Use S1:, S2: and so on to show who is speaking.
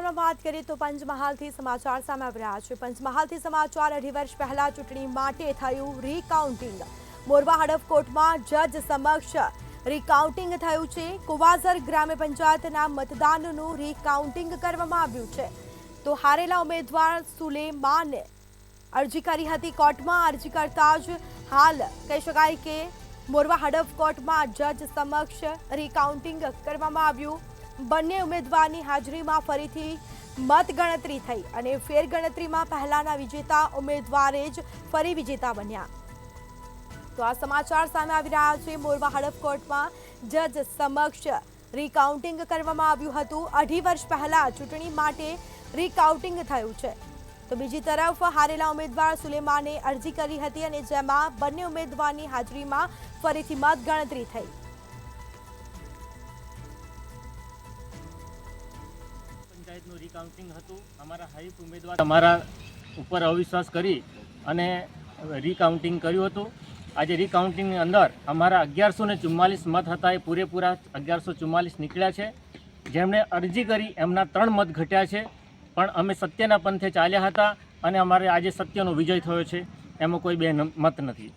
S1: સમાચારમાં વાત કરીએ તો પંચમહાલથી સમાચાર સામે આવી રહ્યા છે। પંચમહાલથી સમાચાર 2.5 વર્ષ પહેલા ચૂંટણી માટે થયું રીકાઉન્ટિંગ। મોરવા હડફ કોર્ટમાં જજ સમક્ષ રીકાઉન્ટિંગ થયું છે। કુવાઝર ગ્રામ્ય પંચાયતના મતદાનનું રીકાઉન્ટિંગ કરવામાં આવ્યું છે। તો હારેલા ઉમેદવાર સુલેમાને અરજી કરી હતી કોર્ટમાં। અરજી કરતા જ હાલ કહી શકાય કે મોરવા હડફ કોર્ટમાં જજ સમક્ષ રીકાઉન્ટિંગ કરવામાં આવ્યું। બંને ઉમેદવારની હાજરીમાં ફરીથી મતગણતરી થઈ અને ફેરગણતરીમાં પહેલાના વિજેતા ઉમેદવારે જ ફરી વિજેતા બન્યા। તો આ સમાચાર સામે આવી રહ્યા છે। મોરવા હડફ કોર્ટમાં જજ સમક્ષ રીકાઉન્ટિંગ કરવામાં આવ્યું હતું। 2.5 વર્ષ પહેલા ચૂંટણી માટે રીકાઉન્ટિંગ થયું છે। તો બીજી તરફ હારેલા ઉમેદવાર સુલેમાને અરજી કરી હતી અને જેમાં બંને ઉમેદવારની હાજરીમાં ફરીથી મતગણતરી થઈ।
S2: પંચાયતનું રીકાઉન્ટિંગ હતું। અમારા હાઈફ ઉમેદવાર અમારા ઉપર અવિશ્વાસ કરી અને રીકાઉન્ટિંગ કર્યું હતું। આજે રીકાઉન્ટિંગની અંદર અમારા 1144 મત હતા, એ પૂરેપૂરા 1144 નીકળ્યા છે। જેમણે અરજી કરી એમના 3 મત ઘટ્યા છે, પણ અમે સત્યના પંથે ચાલ્યા હતા અને અમારે આજે સત્યનો વિજય થયો છે, એમાં કોઈ બે મત નથી।